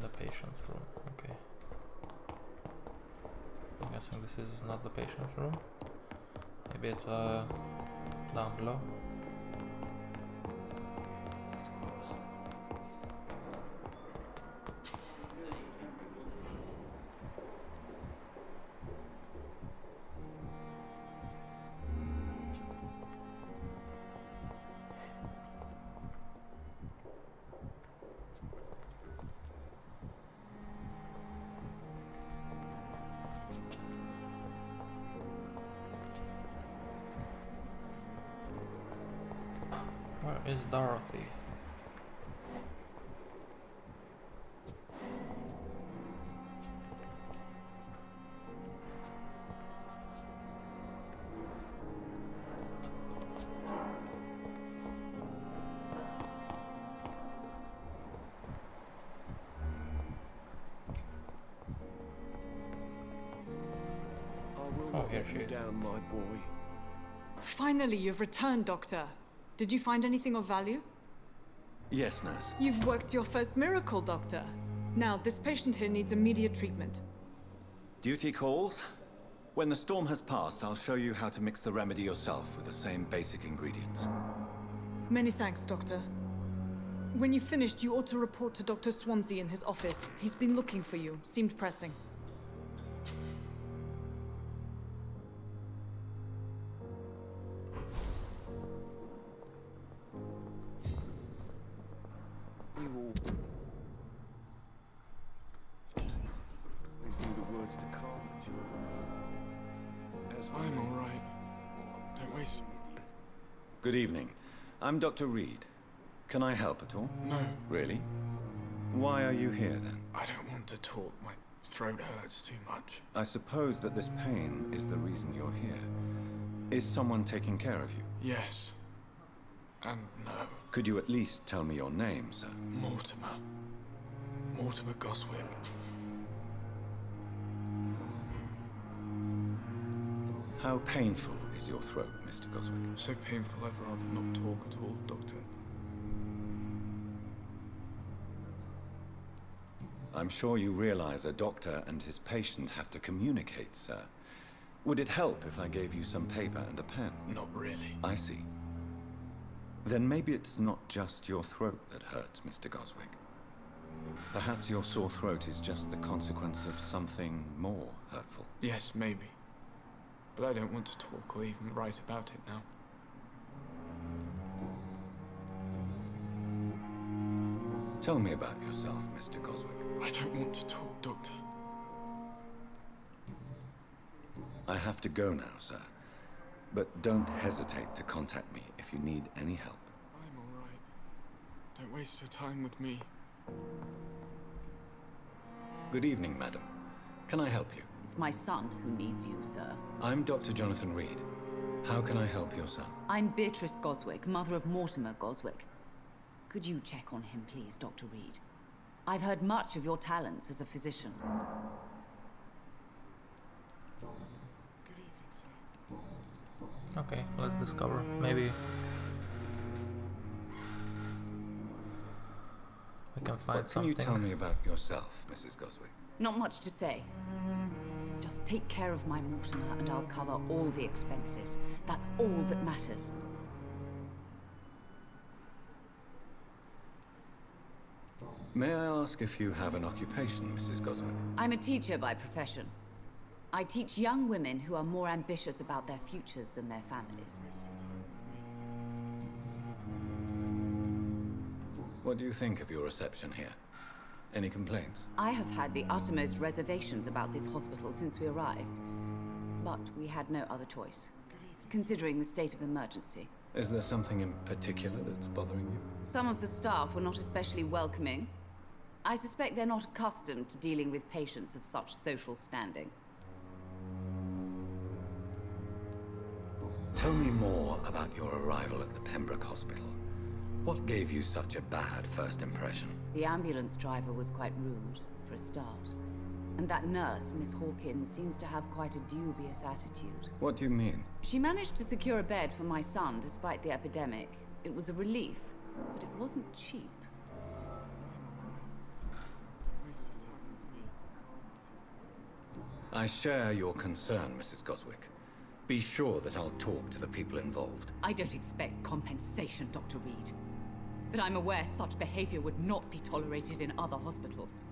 the patient's room. Okay. I'm guessing this is not the patient's room. Maybe it's down below. Where is Dorothy? Oh, here she is. Down, my boy. Finally, you've returned, Doctor. Did you find anything of value? Yes, nurse. You've worked your first miracle, Doctor. Now, this patient here needs immediate treatment. Duty calls. When the storm has passed, I'll show you how to mix the remedy yourself with the same basic ingredients. Many thanks, Doctor. When you've finished, you ought to report to Dr. Swansea in his office. He's been looking for you. Seemed pressing. You all... Please do the words to calm the children. I'm all right. Don't waste... Good evening. I'm Dr. Reed. Can I help at all? No, Really? Why are you here then? I don't want to talk. My throat hurts too much. I suppose that this pain is the reason you're here. Is someone taking care of you? Yes. And no. Could you at least tell me your name, sir? Mortimer. Mortimer Goswick. How painful is your throat, Mr. Goswick? So painful I'd rather not talk at all, Doctor. I'm sure you realize a doctor and his patient have to communicate, sir. Would it help if I gave you some paper and a pen? Not really. I see. Then maybe it's not just your throat that hurts, Mr. Goswick. Perhaps your sore throat is just the consequence of something more hurtful. Yes, maybe. But I don't want to talk or even write about it now. Tell me about yourself, Mr. Goswick. I don't want to talk, Doctor. I have to go now, sir. But don't hesitate to contact me if you need any help. I'm all right. Don't waste your time with me. Good evening, madam. Can I help you? It's my son who needs you, sir. I'm Dr. Jonathan Reed. How can I help your son? I'm Beatrice Goswick, mother of Mortimer Goswick. Could you check on him, please, Dr. Reed? I've heard much of your talents as a physician. Good evening, sir. Okay, let's discover. Maybe we can find What can something. you tell me about yourself, Mrs. Goswick? Not much to say. Just take care of my Mortimer and I'll cover all the expenses. That's all that matters. May I ask if you have an occupation, Mrs. Goswick? I'm a teacher by profession. I teach young women who are more ambitious about their futures than their families. What do you think of your reception here? Any complaints? I have had the uttermost reservations about this hospital since we arrived. But we had no other choice, considering the state of emergency. Is there something in particular that's bothering you? Some of the staff were not especially welcoming. I suspect they're not accustomed to dealing with patients of such social standing. Tell me more about your arrival at the Pembroke Hospital. What gave you such a bad first impression? The ambulance driver was quite rude, for a start. And that nurse, Miss Hawkins, seems to have quite a dubious attitude. What do you mean? She managed to secure a bed for my son despite the epidemic. It was a relief, but it wasn't cheap. I share your concern, Mrs. Goswick. Be sure that I'll talk to the people involved. I don't expect compensation, Dr. Reed. But I'm aware such behavior would not be tolerated in other hospitals.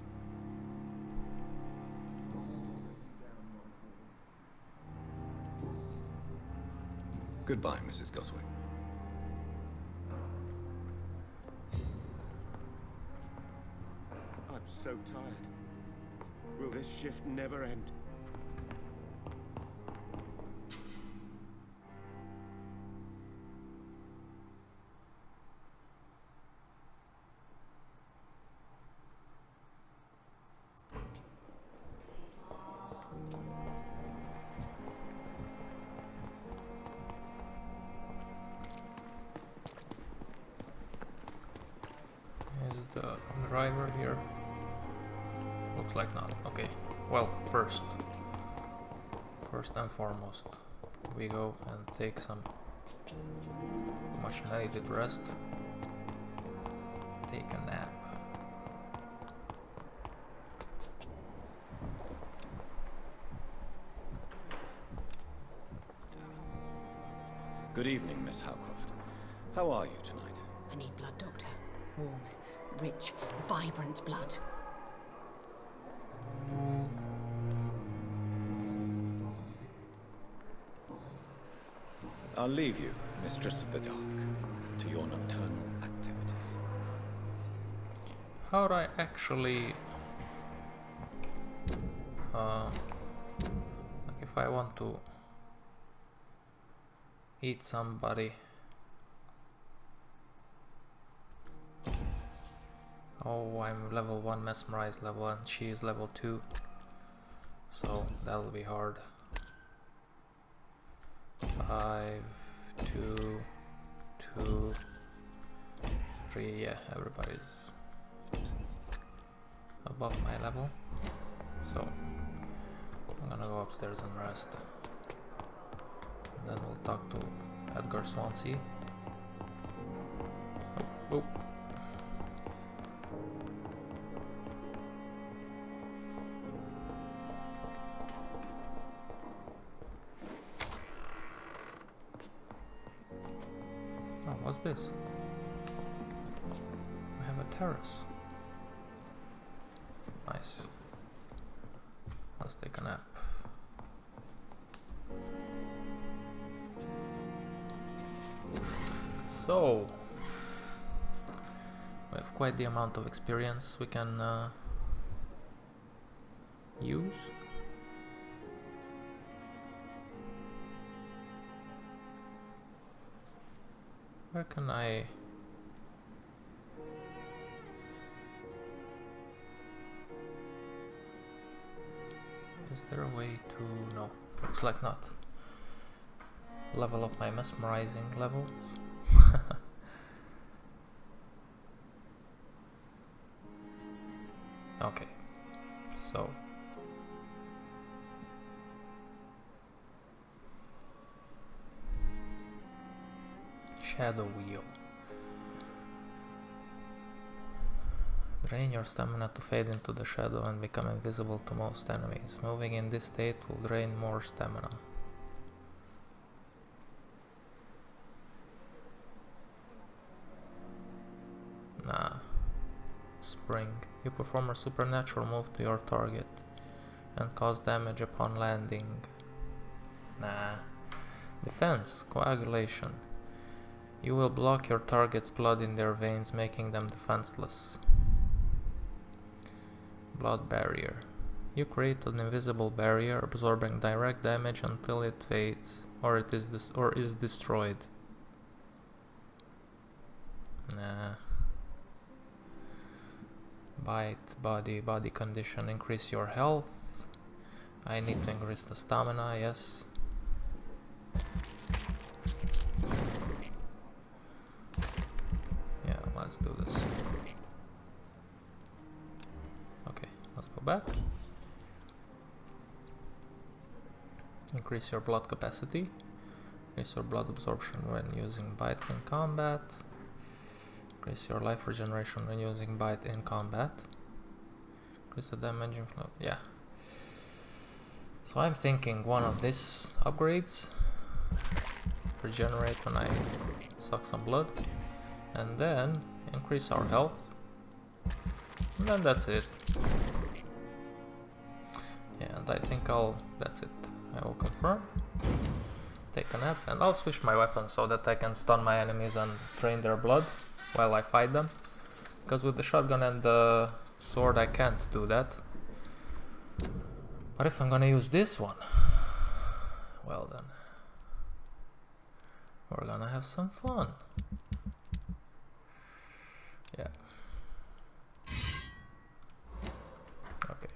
Goodbye, Mrs. Goswick. I'm so tired. Will this shift never end? Is the driver here? Looks like not. Okay. Well, first and foremost, we go and take some much needed rest. Take a nap. Good evening, Miss Howcroft. How are you tonight? I need blood, Doctor. Warm, rich, vibrant blood. I'll leave you, Mistress of the Dark, to your nocturnal activities. How would I actually like if I want to eat somebody? Oh, I'm level 1 mesmerized level and she is level 2, so that'll be hard. 5, 2, 2, 3, yeah, everybody's above my level, so I'm gonna go upstairs and rest, and then we'll talk to Edgar Swansea. Oh. What's this? We have a terrace. Nice. Let's take a nap. So, we have quite the amount of experience we can use. Where can I... Is there a way to... No, looks like not. Level up my mesmerizing levels. Okay, so... Shadow Wheel. Drain your stamina to fade into the shadow and become invisible to most enemies. Moving in this state will drain more stamina. Nah. Spring. You perform a supernatural move to your target and cause damage upon landing. Nah. Defense. Coagulation. You will block your target's blood in their veins, making them defenseless. Blood barrier. You create an invisible barrier, absorbing direct damage until it fades, or is destroyed. Nah. Bite, body condition. Increase your health. I need to increase the stamina, yes. Let's do this. Okay, let's go back. Increase your blood capacity. Increase your blood absorption when using bite in combat. Increase your life regeneration when using bite in combat. Increase the damage inflow. Yeah. So I'm thinking one of these upgrades. Regenerate when I suck some blood. And then increase our health. And then that's it. Yeah, and I think that's it. I will confirm. Take a nap, and I'll switch my weapon so that I can stun my enemies and drain their blood while I fight them. Because with the shotgun and the sword I can't do that. But if I'm gonna use this one, well then, we're gonna have some fun. Yeah. Okay.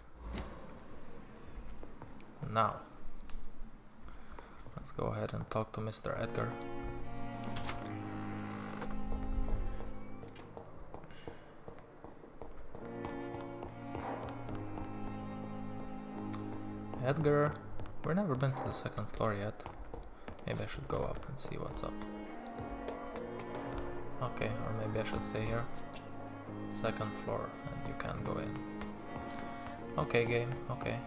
Now, let's go ahead and talk to Mr. Edgar. Edgar, we've never been to the second floor yet. Maybe I should go up and see what's up. Okay, or maybe I should stay here. Second floor, and you can't go in. Okay, game, okay.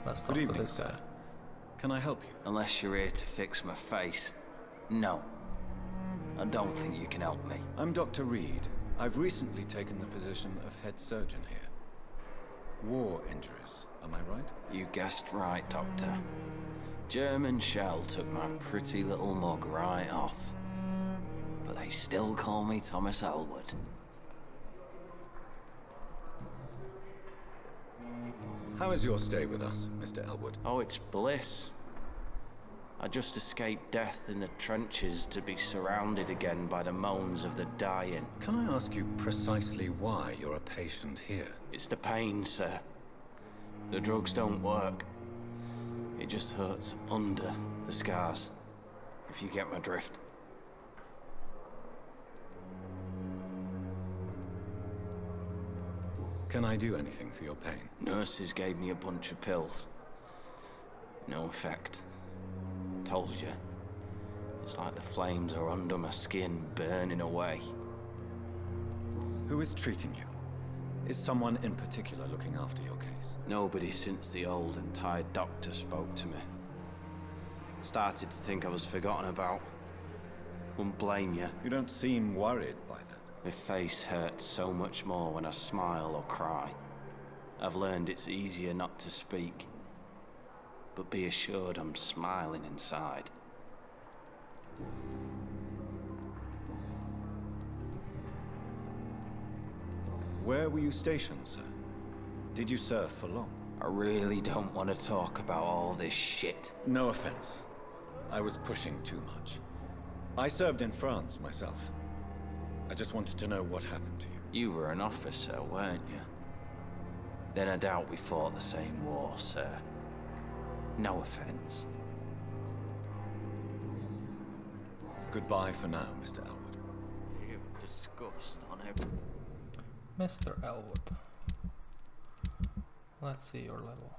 Let's talk Good to evening, this guy. sir. Can I help you? Unless you're here to fix my face. No. I don't think you can help me. I'm Dr. Reed. I've recently taken the position of head surgeon here. War injuries, am I right? You guessed right, Doctor. German shell took my pretty little mug right off. But they still call me Thomas Elwood. How is your stay with us, Mr. Elwood? Oh, it's bliss. I just escaped death in the trenches to be surrounded again by the moans of the dying. Can I ask you precisely why you're a patient here? It's the pain, sir. The drugs don't work. It just hurts under the scars, if you get my drift. Can I do anything for your pain? Nurses gave me a bunch of pills. No effect. Told you. It's like the flames are under my skin, burning away. Who is treating you? Is someone in particular looking after your case? Nobody since the old and tired doctor spoke to me. Started to think I was forgotten about. Wouldn't blame you. You don't seem worried by that. My face hurts so much more when I smile or cry. I've learned it's easier not to speak. But be assured I'm smiling inside. Where were you stationed, sir? Did you serve for long? I really don't want to talk about all this shit. No offense. I was pushing too much. I served in France myself. I just wanted to know what happened to you. You were an officer, weren't you? Then I doubt we fought the same war, sir. No offense. Goodbye for now, Mr. Elwood. You disgust on every... Mr. Elwood. Let's see your level.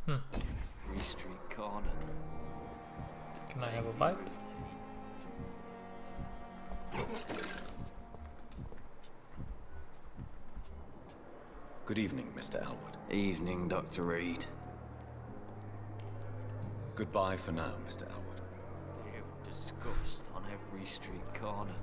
Free Street corner. Can I have a bite? Good evening, Mr. Elwood. Evening, Dr. Reed. Goodbye for now, Mr. Elwood. You disgust on every street corner.